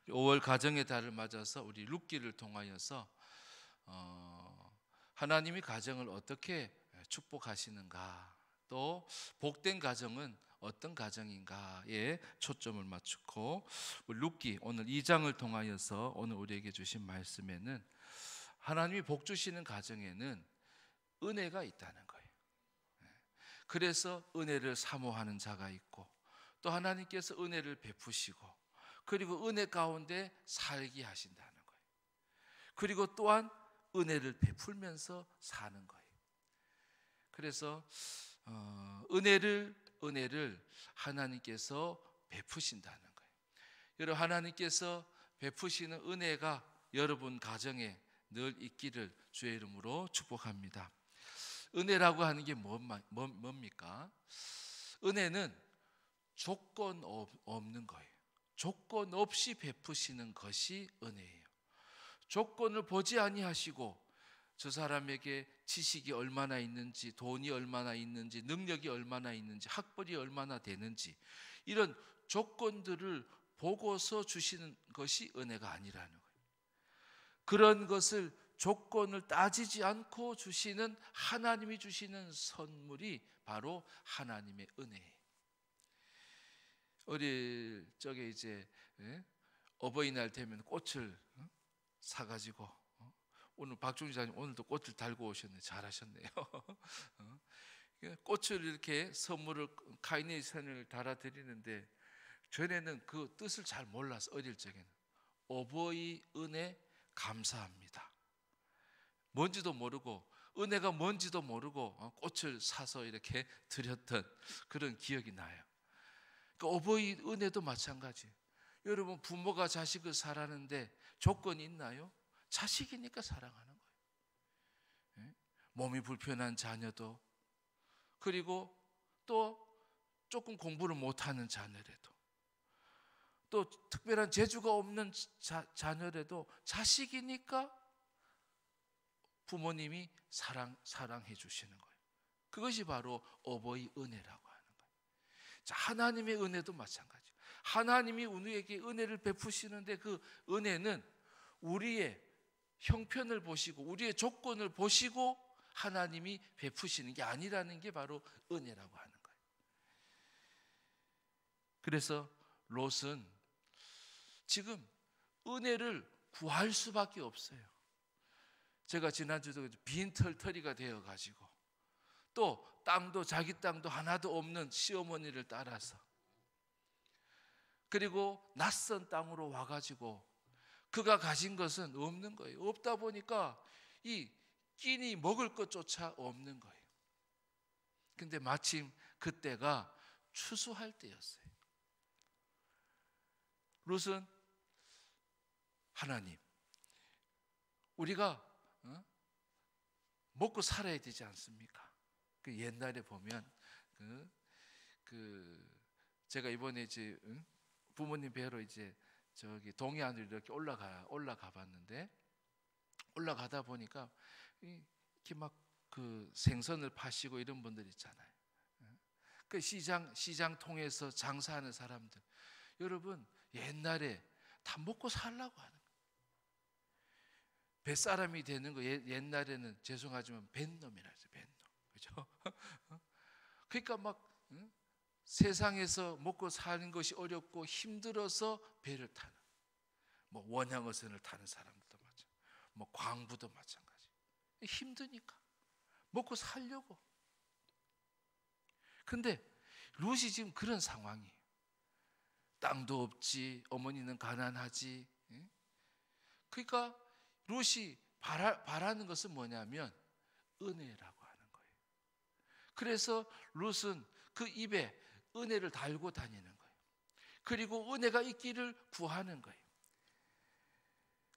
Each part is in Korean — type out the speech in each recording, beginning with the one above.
5월 가정의 달을 맞아서 우리 룻기를 통하여서 하나님이 가정을 어떻게 축복하시는가, 또 복된 가정은 어떤 가정인가에 초점을 맞추고, 우리 룻기 오늘 2장을 통하여서 오늘 우리에게 주신 말씀에는 하나님이 복 주시는 가정에는 은혜가 있다는 거예요. 그래서 은혜를 사모하는 자가 있고, 또 하나님께서 은혜를 베푸시고, 그리고 은혜 가운데 살게 하신다는 거예요. 그리고 또한 은혜를 베풀면서 사는 거예요. 그래서 은혜를 하나님께서 베푸신다는 거예요. 여러분, 하나님께서 베푸시는 은혜가 여러분 가정에 늘 있기를 주의 이름으로 축복합니다. 은혜라고 하는 게 뭡니까? 은혜는 조건 없는 거예요. 조건 없이 베푸시는 것이 은혜예요. 조건을 보지 아니하시고 저 사람에게 지식이 얼마나 있는지, 돈이 얼마나 있는지, 능력이 얼마나 있는지, 학벌이 얼마나 되는지, 이런 조건들을 보고서 주시는 것이 은혜가 아니라는 거예요. 그런 것을 조건을 따지지 않고 주시는, 하나님이 주시는 선물이 바로 하나님의 은혜예요. 어릴 적에 이제 어버이날 되면 꽃을 사가지고, 오늘 박종주 장님 오늘도 꽃을 달고 오셨네요. 잘하셨네요. 꽃을 이렇게 선물을, 카이네이션을 달아드리는데, 전에는 그 뜻을 잘 몰라서, 어릴 적에는 어버이 은혜 감사합니다 뭔지도 모르고, 은혜가 뭔지도 모르고 꽃을 사서 이렇게 드렸던 그런 기억이 나요. 그러니까 어버이 은혜도 마찬가지예요. 여러분, 부모가 자식을 사랑하는데 조건이 있나요? 자식이니까 사랑하는 거예요. 몸이 불편한 자녀도, 그리고 또 조금 공부를 못하는 자녀라도, 또 특별한 재주가 없는 자녀라도 자식이니까 부모님이 사랑해 주시는 거예요. 그것이 바로 어버이 은혜라고 하는 거예요. 자, 하나님의 은혜도 마찬가지예요. 하나님이 우리에게 은혜를 베푸시는데, 그 은혜는 우리의 형편을 보시고 우리의 조건을 보시고 하나님이 베푸시는 게 아니라는 게 바로 은혜라고 하는 거예요. 그래서 롯은 지금 은혜를 구할 수밖에 없어요. 제가 지난주도 빈 털터리가 되어가지고, 또 땅도, 자기 땅도 하나도 없는 시어머니를 따라서, 그리고 낯선 땅으로 와가지고 그가 가진 것은 없는 거예요. 없다 보니까 이 끼니 먹을 것조차 없는 거예요. 근데 마침 그때가 추수할 때였어요. 롯은, 하나님, 우리가 먹고 살아야 되지 않습니까? 그 옛날에 보면 제가 이번에 이제 부모님 뵈러 이제 저기 동해안으로 이렇게 올라가 봤는데, 올라가다 보니까 이렇게 막 그 생선을 파시고 이런 분들 있잖아요. 그 시장 통해서 장사하는 사람들, 여러분, 옛날에 다 먹고 살라고 하는 거예요. 뱃사람이 되는 거, 옛날에는 죄송하지만 뱃놈이라 하죠. 뱃놈, 그렇죠? 그러니까 막 세상에서 먹고 사는 것이 어렵고 힘들어서 배를 타는, 뭐 원양어선을 타는 사람들도 마찬가지, 뭐 광부도 마찬가지. 힘드니까 먹고 살려고. 근데 롯이 지금 그런 상황이에요. 땅도 없지, 어머니는 가난하지. 그러니까 롯이 바라는 것은 뭐냐면 은혜라고 하는 거예요. 그래서 롯은 그 입에 은혜를 달고 다니는 거예요. 그리고 은혜가 있기를 구하는 거예요.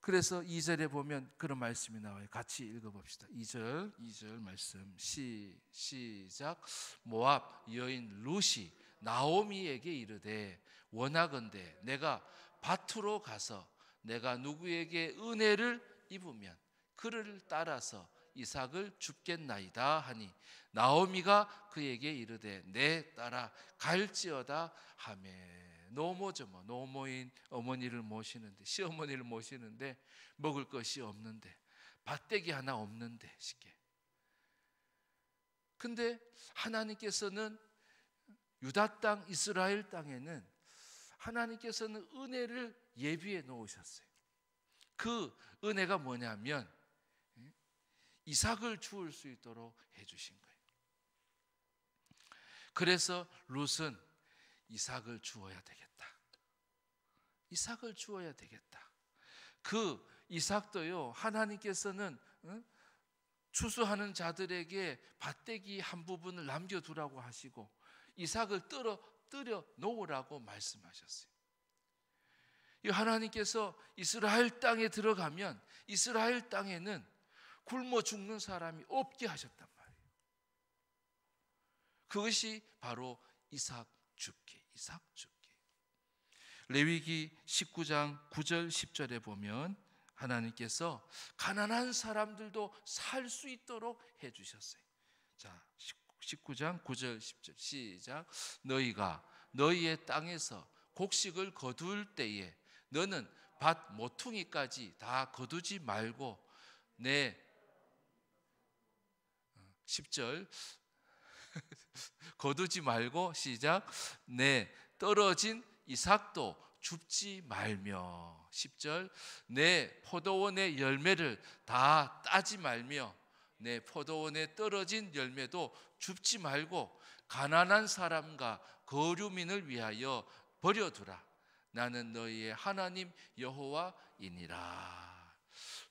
그래서 2절에 보면 그런 말씀이 나와요. 같이 읽어봅시다. 2절 말씀 시작. 모압 여인 룻이 나오미에게 이르되, 원하건대 내가 밭으로 가서 내가 누구에게 은혜를 입으면 그를 따라서 이삭을 줍겠나이다 하니, 나오미가 그에게 이르되 내 따라 갈지어다 하매. 노모죠. 노모인 어머니를 모시는데, 시어머니를 모시는데 먹을 것이 없는데, 밭대기 하나 없는데 쉽게. 근데 하나님께서는 유다 땅, 이스라엘 땅에는 하나님께서는 은혜를 예비해 놓으셨어요. 그 은혜가 뭐냐면 이삭을 주울 수 있도록 해주신 거예요. 그래서 룻은 이삭을 주어야 되겠다. 이삭을 주어야 되겠다. 그 이삭도요, 하나님께서는 추수하는 자들에게 밭대기 한 부분을 남겨두라고 하시고 이삭을 떨어 놓으라고 말씀하셨어요. 이 하나님께서 이스라엘 땅에 들어가면 이스라엘 땅에는 굶어 죽는 사람이 없게 하셨단 말이에요. 그것이 바로 이삭 줍기, 이삭 줍기. 레위기 19장 9절 10절에 보면 하나님께서 가난한 사람들도 살 수 있도록 해주셨어요. 자, 19장 9절 10절 시작. 너희가 너희의 땅에서 곡식을 거둘 때에 너는 밭 모퉁이까지 다 거두지 말고 내 10절 거두지 말고 시작. 내 떨어진 이삭도 줍지 말며 10절 내 포도원의 열매를 다 따지 말며 내 포도원에 떨어진 열매도 줍지 말고 가난한 사람과 거류민을 위하여 버려두라. 나는 너희의 하나님 여호와이니라.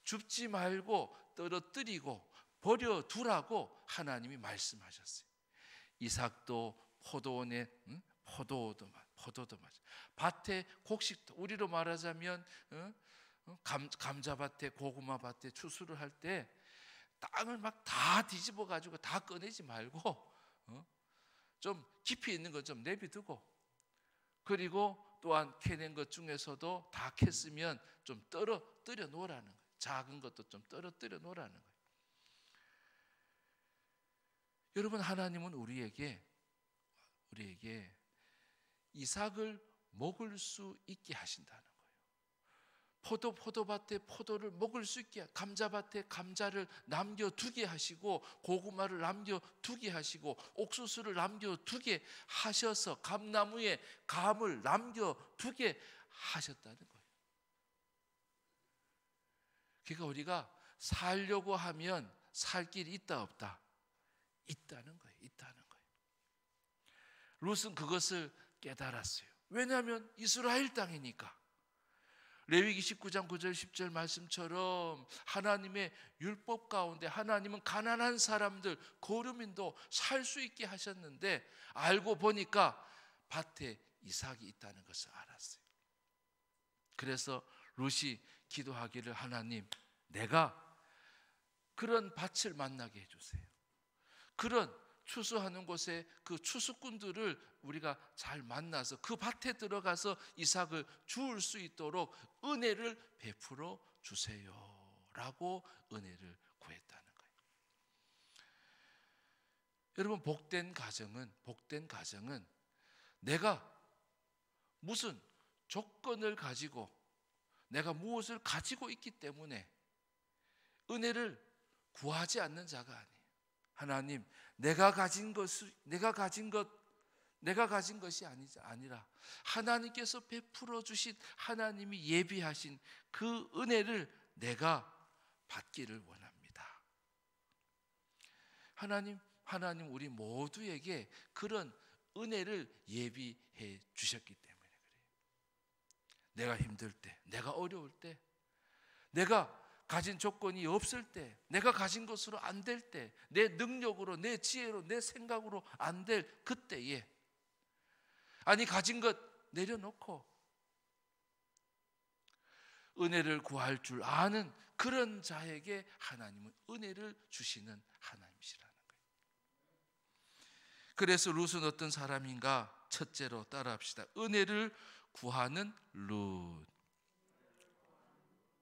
줍지 말고 떨어뜨리고 버려두라고 하나님이 말씀하셨어요. 이삭도 포도원에 포도도 맞아. 밭에 곡식도 우리로 말하자면 감자밭에 고구마 밭에 추수를 할 때 땅을 막 다 뒤집어 가지고 다 꺼내지 말고 좀 깊이 있는 것 좀 내비두고 그리고 또한 캐낸 것 중에서도 다 캤으면 좀 떨어뜨려 놓으라는 거예요. 작은 것도 좀 떨어뜨려 놓으라는 거예요. 여러분 하나님은 우리에게 이삭을 먹을 수 있게 하신다는 거예요. 포도밭에 포도를 먹을 수 있게, 감자밭에 감자를 남겨두게 하시고 고구마를 남겨두게 하시고 옥수수를 남겨두게 하셔서 감나무에 감을 남겨두게 하셨다는 거예요. 그러니까 우리가 살려고 하면 살 길이 있다 없다? 있다는 거예요. 룻은 그것을 깨달았어요. 왜냐하면 이스라엘 땅이니까. 레위기 19장 9절 10절 말씀처럼 하나님의 율법 가운데 하나님은 가난한 사람들, 거류민도 살 수 있게 하셨는데 알고 보니까 밭에 이삭이 있다는 것을 알았어요. 그래서 룻이 기도하기를 하나님, 내가 그런 밭을 만나게 해주세요. 그런 추수하는 곳에 그 추수꾼들을 우리가 잘 만나서 그 밭에 들어가서 이삭을 주울 수 있도록 은혜를 베풀어 주세요 라고 은혜를 구했다는 거예요. 여러분 복된 가정은 내가 무슨 조건을 가지고 내가 무엇을 가지고 있기 때문에 은혜를 구하지 않는 자가 아니에요. 하나님, 내가 가진 것이 아니라 하나님께서 베풀어 주신 하나님이 예비하신 그 은혜를 내가 받기를 원합니다. 하나님 우리 모두에게 그런 은혜를 예비해 주셨기 때문에 그래요. 내가 힘들 때, 내가 어려울 때, 내가 가진 조건이 없을 때, 내가 가진 것으로 안 될 때, 내 능력으로, 내 지혜로, 내 생각으로 안 될 그때에 아니 가진 것 내려놓고 은혜를 구할 줄 아는 그런 자에게 하나님은 은혜를 주시는 하나님이시라는 거예요. 그래서 룻은 어떤 사람인가? 첫째로 따라합시다. 은혜를 구하는 룻.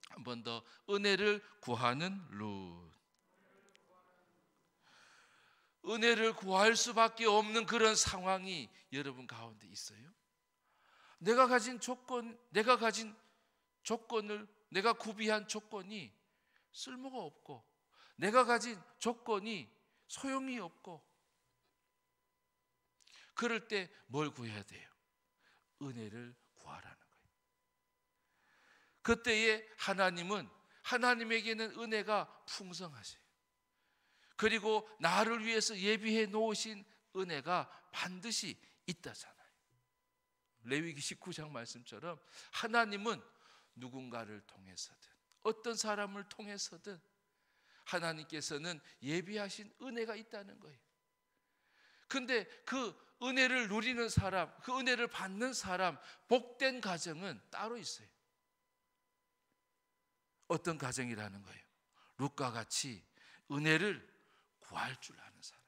한 번 더, 은혜를 구하는 룻. 은혜를 구할 수밖에 없는 그런 상황이 여러분 가운데 있어요? 내가 가진 조건을 내가 구비한 조건이 쓸모가 없고 내가 가진 조건이 소용이 없고 그럴 때 뭘 구해야 돼요? 은혜를 구하라는 거예요. 그때에 하나님에게는 은혜가 풍성하세요. 그리고 나를 위해서 예비해 놓으신 은혜가 반드시 있다잖아요. 레위기 19장 말씀처럼 하나님은 누군가를 통해서든 어떤 사람을 통해서든 하나님께서는 예비하신 은혜가 있다는 거예요. 근데 그 은혜를 누리는 사람, 그 은혜를 받는 사람, 복된 가정은 따로 있어요. 어떤 가정이라는 거예요? 룻과 같이 은혜를 구할 줄 아는 사람.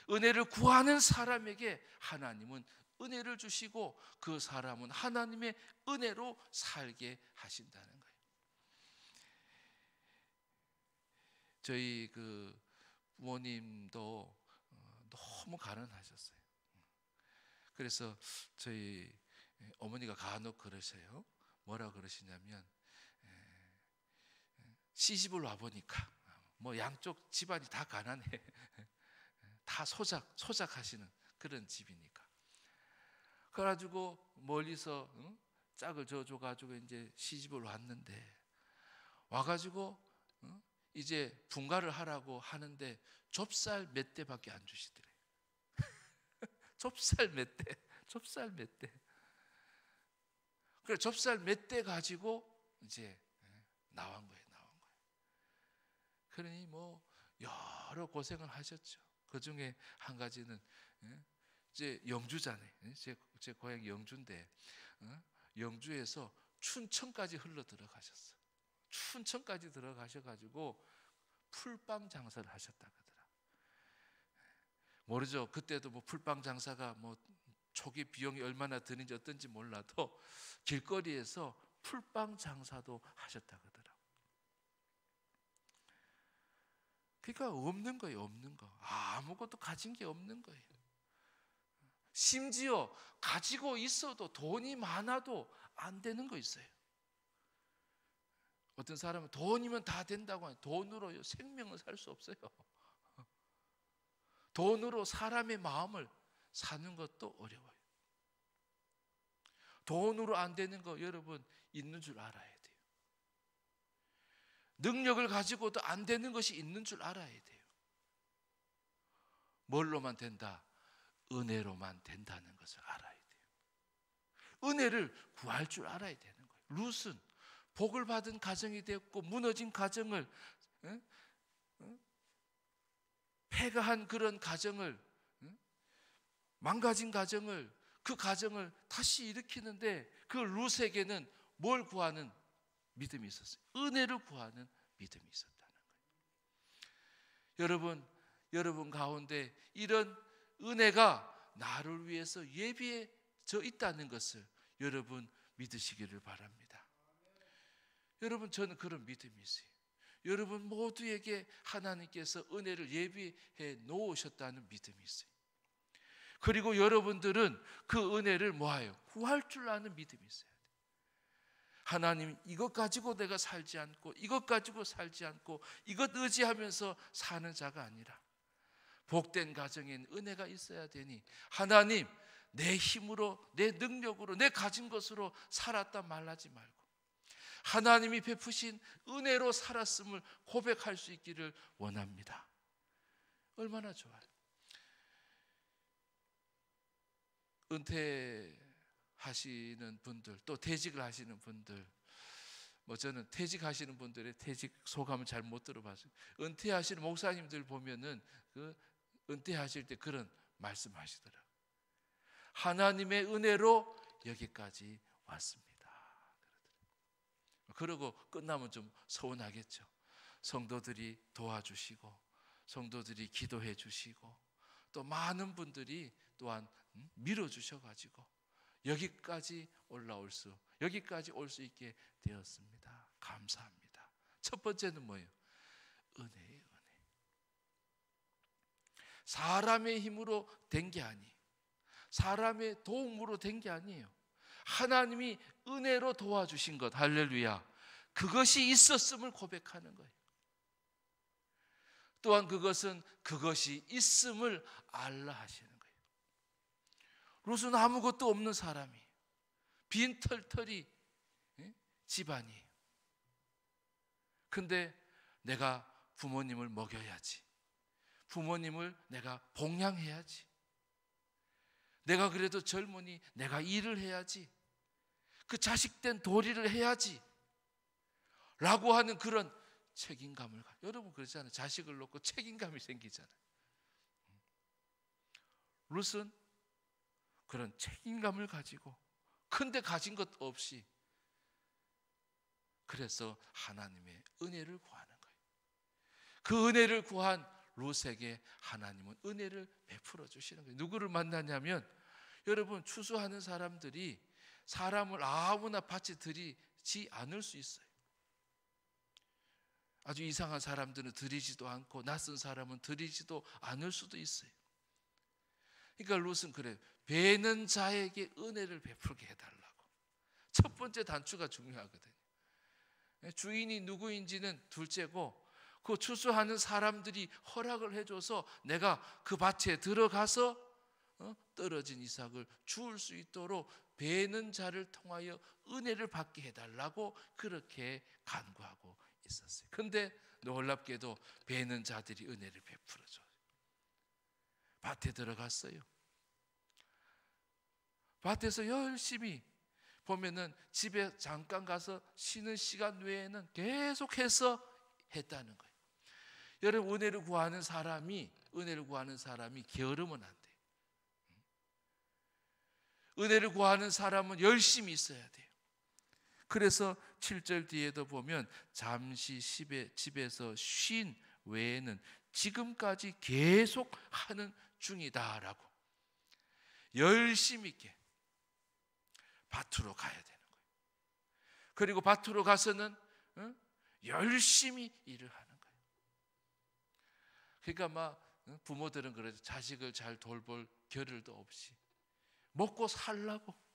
은혜를 구하는 사람에게 하나님은 은혜를 주시고 그 사람은 하나님의 은혜로 살게 하신다는 거예요. 저희 그 부모님도 너무 가난하셨어요. 그래서 저희 어머니가 간혹 그러세요. 뭐라 그러시냐면 시집을 와 보니까 뭐 양쪽 집안이 다 가난해. 다 소작하시는 그런 집이니까. 그래가지고 멀리서 짝을 져줘가지고 이제 시집을 왔는데 와가지고 이제 분가를 하라고 하는데 좁쌀 몇 대밖에 안 주시더래. 좁쌀 몇 대. 그래 좁쌀 몇 대 가지고 이제 나온 거예요. 그러니 뭐 여러 고생을 하셨죠. 그 중에 한 가지는 이제 영주잖아요. 제 고향 영주인데 영주에서 춘천까지 흘러 들어가셨어. 춘천까지 들어가셔가지고 풀빵 장사를 하셨다 그러더라. 모르죠. 그때도 뭐 풀빵 장사가 뭐 초기 비용이 얼마나 드는지 어떤지 몰라도 길거리에서 풀빵 장사도 하셨다 그러더라. 그러니까 없는 거예요. 없는 거. 아무것도 가진 게 없는 거예요. 심지어 가지고 있어도 돈이 많아도 안 되는 거 있어요. 어떤 사람은 돈이면 다 된다고 하는 돈으로 생명을 살 수 없어요. 돈으로 사람의 마음을 사는 것도 어려워요. 돈으로 안 되는 거 여러분 있는 줄 알아야 돼요. 능력을 가지고도 안 되는 것이 있는 줄 알아야 돼요. 뭘로만 된다? 은혜로만 된다는 것을 알아야 돼요. 은혜를 구할 줄 알아야 되는 거예요. 룻은 복을 받은 가정이 되었고 무너진 가정을 폐가한 그런 가정을 망가진 가정을 그 가정을 다시 일으키는데 그 룻에게는 뭘 구하는 믿음이 있었어요. 은혜를 구하는 믿음이 있었다는 거예요. 여러분 가운데 이런 은혜가 나를 위해서 예비해져 있다는 것을 여러분 믿으시기를 바랍니다. 여러분 저는 그런 믿음이 있어요. 여러분 모두에게 하나님께서 은혜를 예비해 놓으셨다는 믿음이 있어요. 그리고 여러분들은 그 은혜를 뭐하여? 구할 줄 아는 믿음이 있어요. 하나님 이것 가지고 내가 살지 않고 이것 가지고 살지 않고 이것 의지하면서 사는 자가 아니라 복된 가정엔 은혜가 있어야 되니 하나님 내 힘으로 내 능력으로 내 가진 것으로 살았다 말하지 말고 하나님이 베푸신 은혜로 살았음을 고백할 수 있기를 원합니다. 얼마나 좋아요. 은퇴하시는 분들 또 퇴직을 하시는 분들 뭐 저는 퇴직하시는 분들의 퇴직 소감을 잘 못 들어봤어요. 은퇴하시는 목사님들 보면은 그 은퇴하실 때 그런 말씀하시더라. 하나님의 은혜로 여기까지 왔습니다. 그러고 끝나면 좀 서운하겠죠. 성도들이 도와주시고 성도들이 기도해 주시고 또 많은 분들이 또한 밀어주셔가지고 여기까지 올 수 있게 되었습니다. 감사합니다. 첫 번째는 뭐예요? 은혜예요. 은혜. 사람의 힘으로 된 게 아니 사람의 도움으로 된 게 아니에요. 하나님이 은혜로 도와주신 것, 할렐루야. 그것이 있었음을 고백하는 거예요. 또한 그것은 그것이 있음을 알라 하시는 거예요. 롯은 아무것도 없는 사람이에요. 빈털터리 집안이에요. 근데 내가 부모님을 먹여야지, 부모님을 내가 봉양해야지, 내가 그래도 젊으니 내가 일을 해야지, 그 자식된 도리를 해야지 라고 하는 그런 책임감을 여러분 그렇잖아요. 자식을 놓고 책임감이 생기잖아요. 롯은 그런 책임감을 가지고 근데 가진 것 없이 그래서 하나님의 은혜를 구하는 거예요. 그 은혜를 구한 롯에게 하나님은 은혜를 베풀어 주시는 거예요. 누구를 만나냐면 여러분 추수하는 사람들이 사람을 아무나 밭에 들이지 않을 수 있어요. 아주 이상한 사람들은 들이지도 않고 낯선 사람은 들이지도 않을 수도 있어요. 그러니까 롯은 그래요. 베는 자에게 은혜를 베풀게 해달라고. 첫 번째 단추가 중요하거든요. 주인이 누구인지는 둘째고 그 추수하는 사람들이 허락을 해줘서 내가 그 밭에 들어가서 떨어진 이삭을 주울 수 있도록 베는 자를 통하여 은혜를 받게 해달라고 그렇게 간구하고 있었어요. 근데 놀랍게도 베는 자들이 은혜를 베풀어줘요. 밭에 들어갔어요. 밭에서 열심히 보면은 집에 잠깐 가서 쉬는 시간 외에는 계속해서 했다는 거예요. 여러분 은혜를 구하는 사람이 게으르면 안 돼요. 은혜를 구하는 사람은 열심히 있어야 돼요. 그래서 7절 뒤에도 보면 잠시 집에서 쉰 외에는 지금까지 계속 하는 중이다라고 열심히 있게 밭으로 가야 되는 거예요. 그리고 밭으로 가서는 열심히 일을 하는 거예요. 그러니까 막 부모들은 그래도 자식을 잘 돌볼 겨를도 없이 먹고 살라고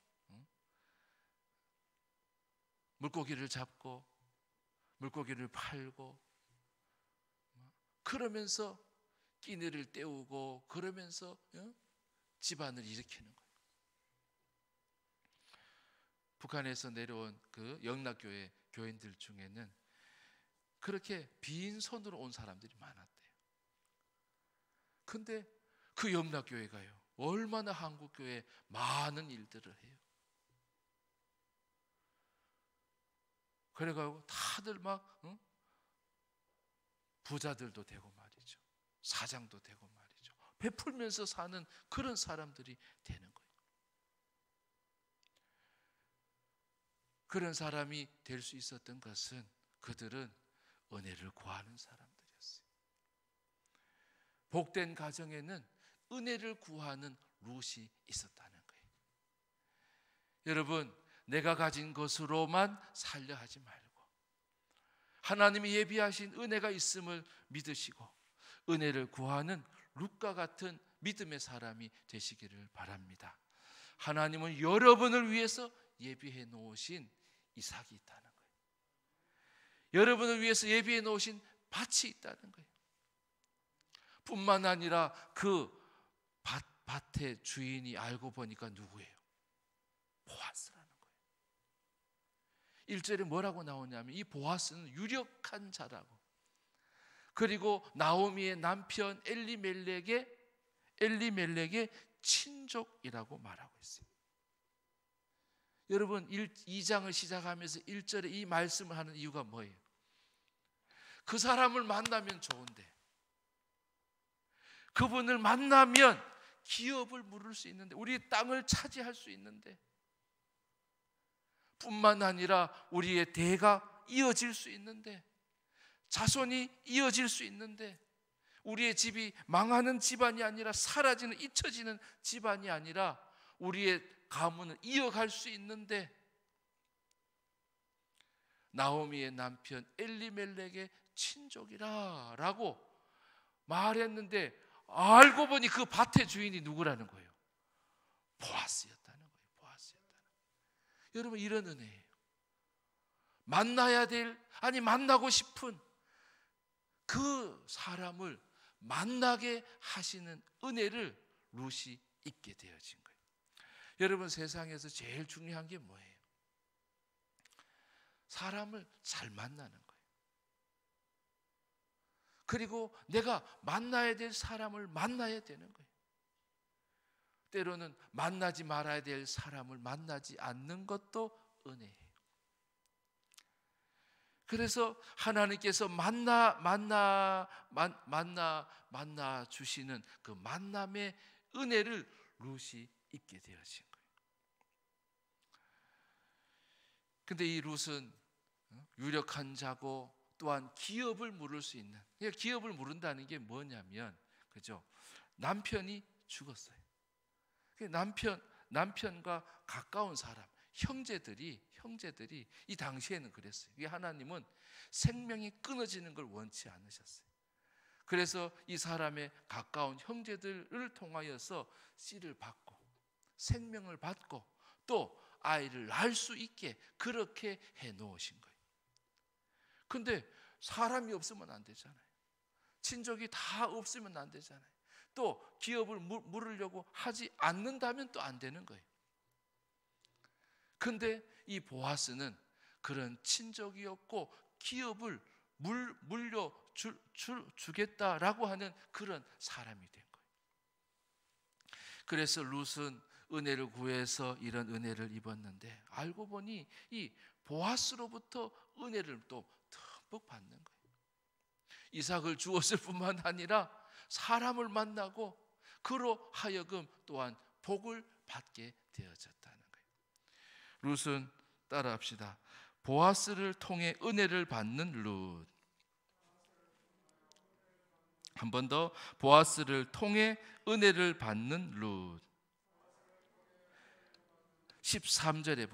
물고기를 잡고 물고기를 팔고 그러면서 끼니를 때우고 그러면서 집안을 일으키는 거예요. 북한에서 내려온 그 영락교회 교인들 중에는 그렇게 빈손으로 온 사람들이 많았대요. 근데 그 영락교회가요 얼마나 한국교회에 많은 일들을 해요. 그래가지고 다들 막 부자들도 되고 말이죠, 사장도 되고 말이죠, 베풀면서 사는 그런 사람들이 되는 거예요. 그런 사람이 될 수 있었던 것은 그들은 은혜를 구하는 사람들이었어요. 복된 가정에는 은혜를 구하는 롯이 있었다는 거예요. 여러분 내가 가진 것으로만 살려 하지 말고 하나님이 예비하신 은혜가 있음을 믿으시고 은혜를 구하는 롯과 같은 믿음의 사람이 되시기를 바랍니다. 하나님은 여러분을 위해서 예비해 놓으신 이삭이 있다는 거예요. 여러분을 위해서 예비해 놓으신 밭이 있다는 거예요. 뿐만 아니라 그 밭의 주인이 알고 보니까 누구예요? 보아스라는 거예요. 1절에 뭐라고 나오냐면 이 보아스는 유력한 자라고, 그리고 나오미의 남편 엘리멜렉의 친족이라고 말하고 있어요. 여러분 2장을 시작하면서 1절에 이 말씀을 하는 이유가 뭐예요? 그 사람을 만나면 좋은데, 그분을 만나면 기업을 물을 수 있는데, 우리의 땅을 차지할 수 있는데, 뿐만 아니라 우리의 대가 이어질 수 있는데, 자손이 이어질 수 있는데, 우리의 집이 망하는 집안이 아니라 사라지는, 잊혀지는 집안이 아니라 우리의 가문을 이어갈 수 있는데, 나오미의 남편 엘리멜렉의 친족이라 라고 말했는데 알고 보니 그 밭의 주인이 누구라는 거예요? 보아스였다는 거예요. 보아스였다는 거예요. 여러분, 이런 은혜예요. 만나야 될, 아니 만나고 싶은 그 사람을 만나게 하시는 은혜를 룻이 입게 되어진 거예요. 여러분, 세상에서 제일 중요한 게 뭐예요? 사람을 잘 만나는 거예요. 그리고 내가 만나야 될 사람을 만나야 되는 거예요. 때로는 만나지 말아야 될 사람을 만나지 않는 것도 은혜예요. 그래서 하나님께서 만나 주시는 그 만남의 은혜를 룻이 입게 되어진 거예요. 근데 이 룻은 유력한 자고 또한 기업을 물을 수 있는, 기업을 물은다는 게 뭐냐면, 그죠? 남편이 죽었어요. 남편과 가까운 사람, 형제들이 이 당시에는 그랬어요. 하나님은 생명이 끊어지는 걸 원치 않으셨어요. 그래서 이 사람의 가까운 형제들을 통하여서 씨를 받고 생명을 받고 또 아이를 낳을 수 있게 그렇게 해 놓으신 거예요. 근데 사람이 없으면 안 되잖아요. 친족이 다 없으면 안 되잖아요. 또 기업을 물으려고 하지 않는다면 또 안 되는 거예요. 근데 이 보아스는 그런 친족이 없고 기업을 물려주겠다라고 하는 그런 사람이 된 거예요. 그래서 룻은 은혜를 구해서 이런 은혜를 입었는데, 알고 보니 이 보아스로부터 은혜를 또 듬뿍 받는 거예요. 이삭을 주었을 뿐만 아니라 사람을 만나고 그로 하여금 또한 복을 받게 되어졌다는 거예요. 룻은 따라합시다. 보아스를 통해 은혜를 받는 룻. 한 번 더. 보아스를 통해 은혜를 받는 룻. 13절에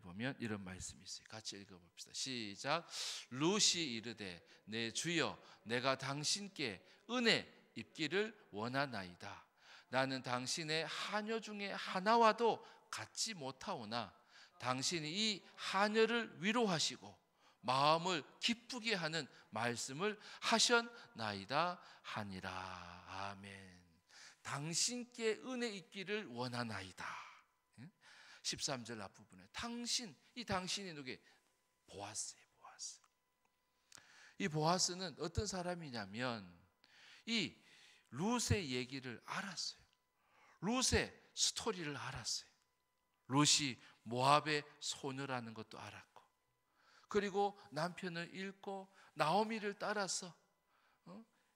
보면 이런 말씀이 있어요. 같이 읽어봅시다. 시작. 룻이 이르되 내 주여, 내가 당신께 은혜 입기를 원하나이다. 나는 당신의 하녀 중에 하나와도 같지 못하오나 당신이 이 하녀를 위로하시고 마음을 기쁘게 하는 말씀을 하셨나이다 하니라. 아멘. 당신께 은혜 있기를 원하나이다. 13절 앞부분에 이 당신이 누구예요? 보아스예요. 보아스. 이 보아스는 어떤 사람이냐면 이 룻의 얘기를 알았어요. 룻의 스토리를 알았어요. 룻이 모압의 소녀라는 것도 알았고, 그리고 남편을 잃고 나오미를 따라서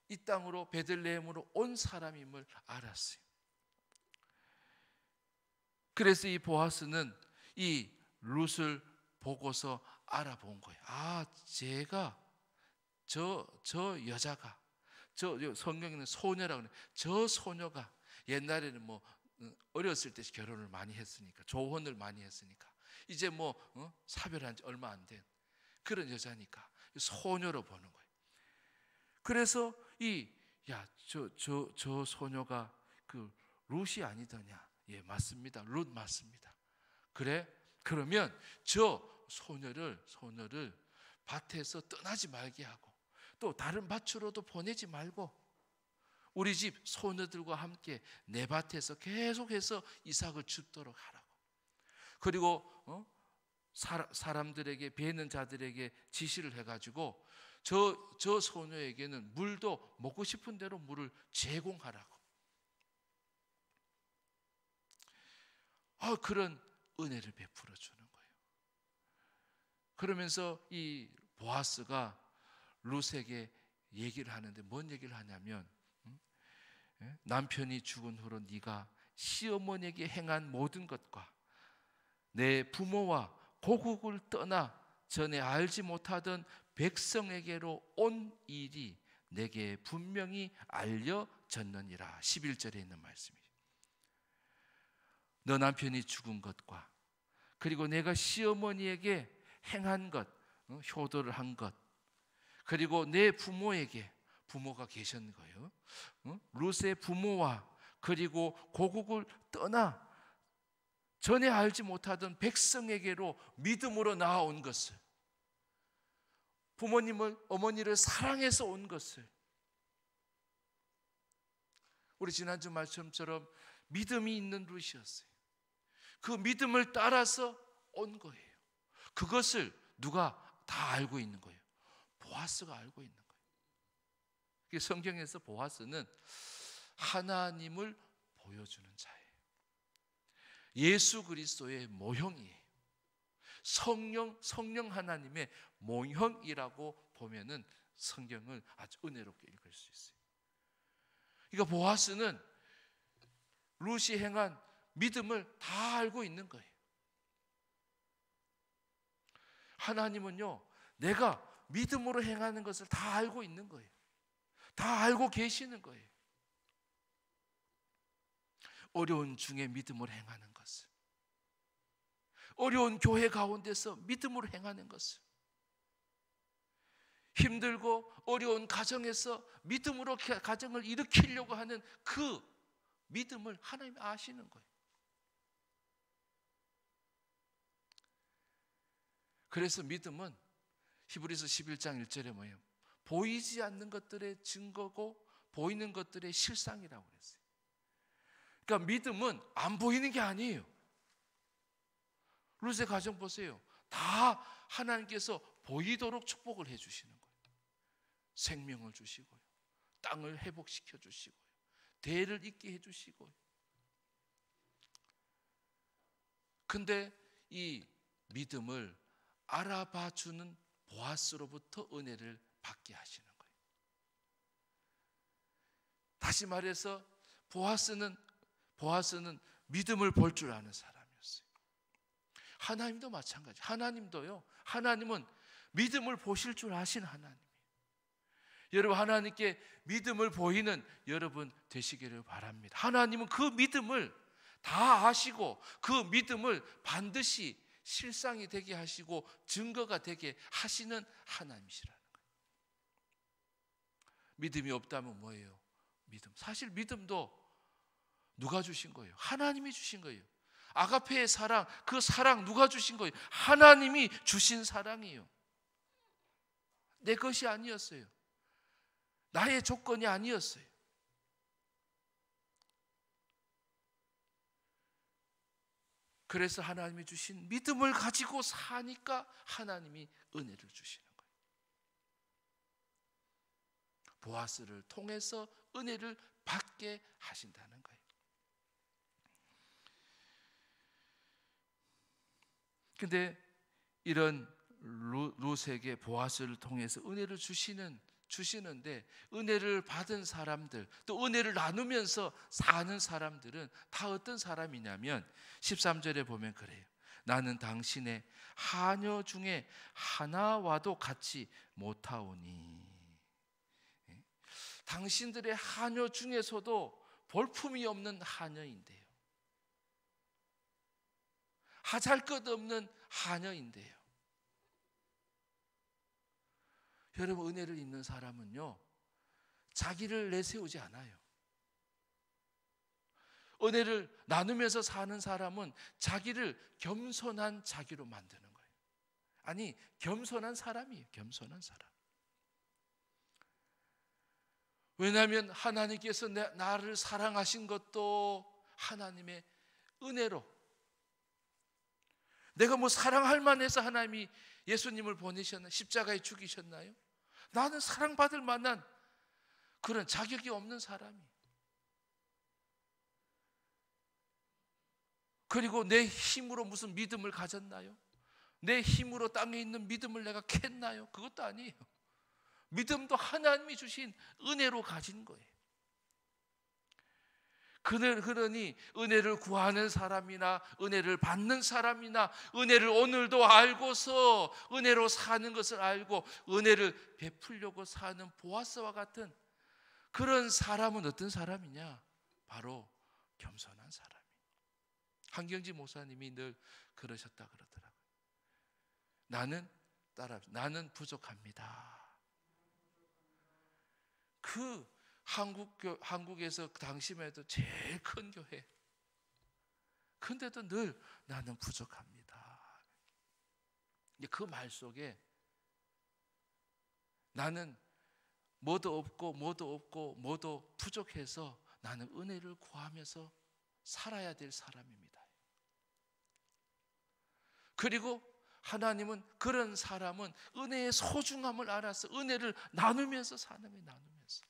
이 땅으로 베들레헴으로 온 사람임을 알았어요. 그래서 이 보아스는 이 룻을 보고서 알아본 거예요. 아, 제가 저 여자가, 저 성경에는 소녀라고 하는 저 소녀가 옛날에는 뭐 어렸을 때 결혼을 많이 했으니까, 조혼을 많이 했으니까 이제 뭐 사별한 지 얼마 안 된 그런 여자니까 소녀로 보는 거예요. 그래서 저 소녀가 그 룻이 아니더냐? 예, 맞습니다. 룻 맞습니다. 그래? 그러면 저 소녀를 밭에서 떠나지 말게 하고 또 다른 밭으로도 보내지 말고 우리 집 소녀들과 함께 내 밭에서 계속해서 이삭을 줍도록 하라고. 그리고 사람들에게, 베는 자들에게 지시를 해가지고 저 소녀에게는 물도 먹고 싶은 대로 물을 제공하라고. 그런 은혜를 베풀어 주는 거예요. 그러면서 이 보아스가 룻에게 얘기를 하는데, 뭔 얘기를 하냐면 남편이 죽은 후로 네가 시어머니에게 행한 모든 것과 내 부모와 고국을 떠나 전에 알지 못하던 백성에게로 온 일이 내게 분명히 알려졌느니라. 11절에 있는 말씀이에요. 너 남편이 죽은 것과 그리고 내가 시어머니에게 행한 것, 효도를 한 것, 그리고 내 부모에게, 부모가 계셨는 거예요. 룻의 부모와 그리고 고국을 떠나 전에 알지 못하던 백성에게로 믿음으로 나아온 것을, 부모님을, 어머니를 사랑해서 온 것을, 우리 지난주 말씀처럼 믿음이 있는 룻이었어요. 그 믿음을 따라서 온 거예요. 그것을 누가 다 알고 있는 거예요? 보아스가 알고 있는 거예요. 성경에서 보아스는 하나님을 보여주는 자예요. 예수 그리스도의 모형이에요. 성령 하나님의 모형이라고 보면은 성경을 아주 은혜롭게 읽을 수 있어요. 그러니까 보아스는 룻이 행한 믿음을 다 알고 있는 거예요. 하나님은요, 내가 믿음으로 행하는 것을 다 알고 있는 거예요. 다 알고 계시는 거예요. 어려운 중에 믿음으로 행하는 것을, 어려운 교회 가운데서 믿음으로 행하는 것을, 힘들고 어려운 가정에서 믿음으로 가정을 일으키려고 하는 그 믿음을 하나님이 아시는 거예요. 그래서 믿음은 히브리서 11장 1절에 뭐예요? 보이지 않는 것들의 증거고 보이는 것들의 실상이라고 그랬어요. 그러니까 믿음은 안 보이는 게 아니에요. 룻의 가정 보세요. 다 하나님께서 보이도록 축복을 해주시는 거예요. 생명을 주시고요, 땅을 회복시켜 주시고요, 대를 잇게 해주시고요. 근데 이 믿음을 알아봐주는 보아스로부터 은혜를 받게 하시는 거예요. 다시 말해서 보아스는 믿음을 볼 줄 아는 사람이었어요. 하나님도 마찬가지. 하나님은 믿음을 보실 줄 아신 하나님이에요. 여러분, 하나님께 믿음을 보이는 여러분 되시기를 바랍니다. 하나님은 그 믿음을 다 아시고 그 믿음을 반드시 실상이 되게 하시고 증거가 되게 하시는 하나님이시라는 거예요. 믿음이 없다면 뭐예요? 사실 믿음도 누가 주신 거예요? 하나님이 주신 거예요. 아가페의 사랑, 그 사랑 누가 주신 거예요? 하나님이 주신 사랑이에요. 내 것이 아니었어요. 나의 조건이 아니었어요. 그래서 하나님이 주신 믿음을 가지고 사니까 하나님이 은혜를 주시는 거예요. 보아스를 통해서 은혜를 받게 하신다는 거예요. 근데 이런 룻에게 보아스를 통해서 은혜를 주시는데 은혜를 받은 사람들, 또 은혜를 나누면서 사는 사람들은 다 어떤 사람이냐면 13절에 보면 그래요. 나는 당신의 하녀 중에 하나와도 같이 못하오니. 당신들의 하녀 중에서도 볼품이 없는 하녀인데요, 하잘것없는 하녀인데요. 여러분, 은혜를 입는 사람은요, 자기를 내세우지 않아요. 은혜를 나누면서 사는 사람은 자기를 겸손한 자기로 만드는 거예요. 아니, 겸손한 사람이에요. 겸손한 사람. 왜냐하면 하나님께서 나를 사랑하신 것도 하나님의 은혜로, 내가 뭐 사랑할 만해서 하나님이 예수님을 보내셨나요? 십자가에 죽이셨나요? 나는 사랑받을 만한 그런 자격이 없는 사람이에요. 그리고 내 힘으로 무슨 믿음을 가졌나요? 내 힘으로 땅에 있는 믿음을 내가 캤나요? 그것도 아니에요. 믿음도 하나님이 주신 은혜로 가진 거예요. 그러니 은혜를 구하는 사람이나 은혜를 받는 사람이나 은혜를 오늘도 알고서 은혜로 사는 것을 알고 은혜를 베풀려고 사는 보아스와 같은 그런 사람은 어떤 사람이냐? 바로 겸손한 사람이에요. 한경지 목사님이 늘 그러셨다 그러더라고요. 나는 부족합니다. 그 한국에서 그 당시만 해도 제일 큰 교회. 근데도 늘 나는 부족합니다. 그 말 속에 나는 뭐도 없고 뭐도 부족해서 나는 은혜를 구하면서 살아야 될 사람입니다. 그리고 하나님은 그런 사람은 은혜의 소중함을 알아서 은혜를 나누면서 사는 거예요. 나누면서.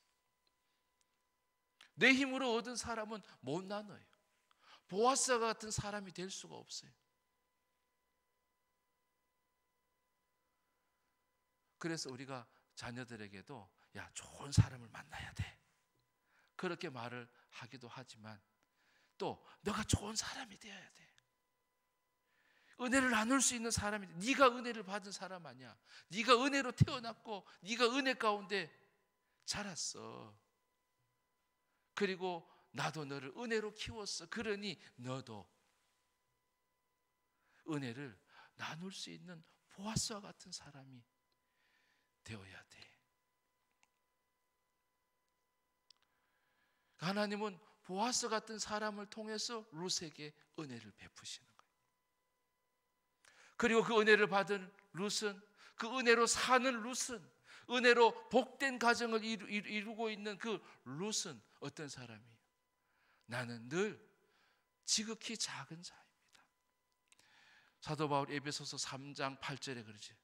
내 힘으로 얻은 사람은 못 나눠요. 보아스 같은 사람이 될 수가 없어요. 그래서 우리가 자녀들에게도 야, 좋은 사람을 만나야 돼, 그렇게 말을 하기도 하지만 또 너가 좋은 사람이 되어야 돼. 은혜를 나눌 수 있는 사람이 돼. 네가 은혜를 받은 사람 아니야. 네가 은혜로 태어났고 네가 은혜 가운데 자랐어. 그리고 나도 너를 은혜로 키웠어. 그러니 너도 은혜를 나눌 수 있는 보아스와 같은 사람이 되어야 돼. 하나님은 보아스 같은 사람을 통해서 룻에게 은혜를 베푸시는 거예요. 그리고 그 은혜를 받은 룻은, 그 은혜로 사는 룻은, 은혜로 복된 가정을 이루고 있는 그 룻은 어떤 사람이에요? 나는 늘 지극히 작은 자입니다. 사도 바울 에베소서 3장 8절에 그러지,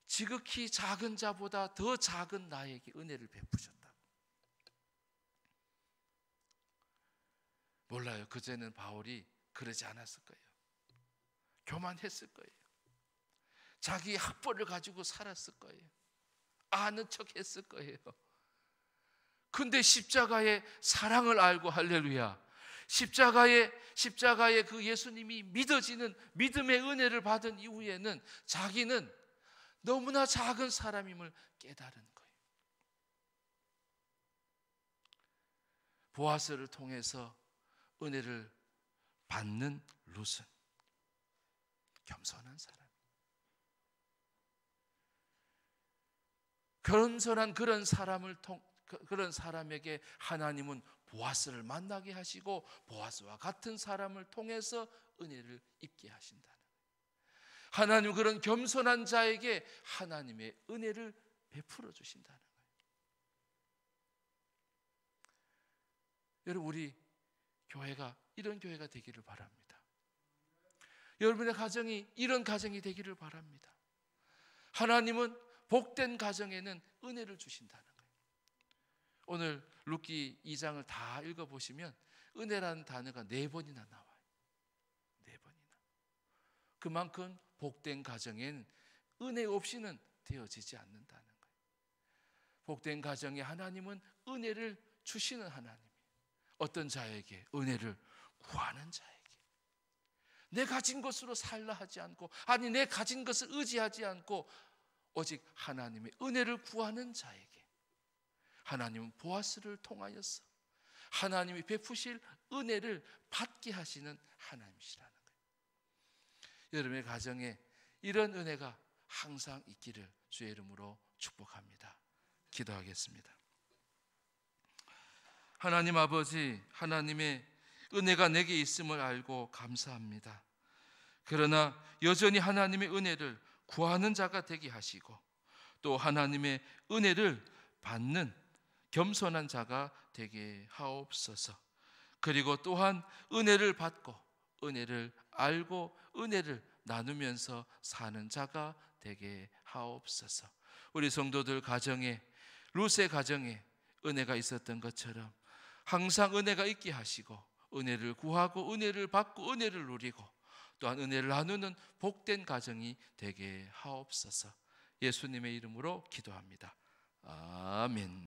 지극히 작은 자보다 더 작은 나에게 은혜를 베푸셨다. 몰라요. 그제는 바울이 그러지 않았을 거예요. 교만했을 거예요. 자기 학벌을 가지고 살았을 거예요. 아는 척 했을 거예요. 근데 십자가의 사랑을 알고, 할렐루야, 십자가의 그 예수님이 믿어지는 믿음의 은혜를 받은 이후에는 자기는 너무나 작은 사람임을 깨달은 거예요. 보아스를 통해서 은혜를 받는 룻은 겸손한 사람, 겸손한 그런 사람에게 하나님은 보아스를 만나게 하시고 보아스와 같은 사람을 통해서 은혜를 입게 하신다는 거예요. 하나님 그런 겸손한 자에게 하나님의 은혜를 베풀어 주신다는 거예요. 여러분, 우리 교회가 이런 교회가 되기를 바랍니다. 여러분의 가정이 이런 가정이 되기를 바랍니다. 하나님은 복된 가정에는 은혜를 주신다는 거예요. 오늘 룻기 2장을 다 읽어보시면 은혜라는 단어가 4번이나 나와요. 4번이나. 그만큼 복된 가정엔 은혜 없이는 되어지지 않는다는 거예요. 복된 가정에 하나님은 은혜를 주시는 하나님이에요. 어떤 자에게? 은혜를 구하는 자에게. 내 가진 것으로 살라 하지 않고, 아니 내 가진 것을 의지하지 않고 오직 하나님의 은혜를 구하는 자에게 하나님은 보아스를 통하여서 하나님이 베푸실 은혜를 받게 하시는 하나님이시라는 거예요. 여러분의 가정에 이런 은혜가 항상 있기를 주의 이름으로 축복합니다. 기도하겠습니다. 하나님 아버지, 하나님의 은혜가 내게 있음을 알고 감사합니다. 그러나 여전히 하나님의 은혜를 구하는 자가 되게 하시고 또 하나님의 은혜를 받는 겸손한 자가 되게 하옵소서. 그리고 또한 은혜를 받고 은혜를 알고 은혜를 나누면서 사는 자가 되게 하옵소서. 우리 성도들 가정에, 룻의 가정에 은혜가 있었던 것처럼 항상 은혜가 있게 하시고 은혜를 구하고 은혜를 받고 은혜를 누리고 또한 은혜를 나누는 복된 가정이 되게 하옵소서. 예수님의 이름으로 기도합니다. 아멘.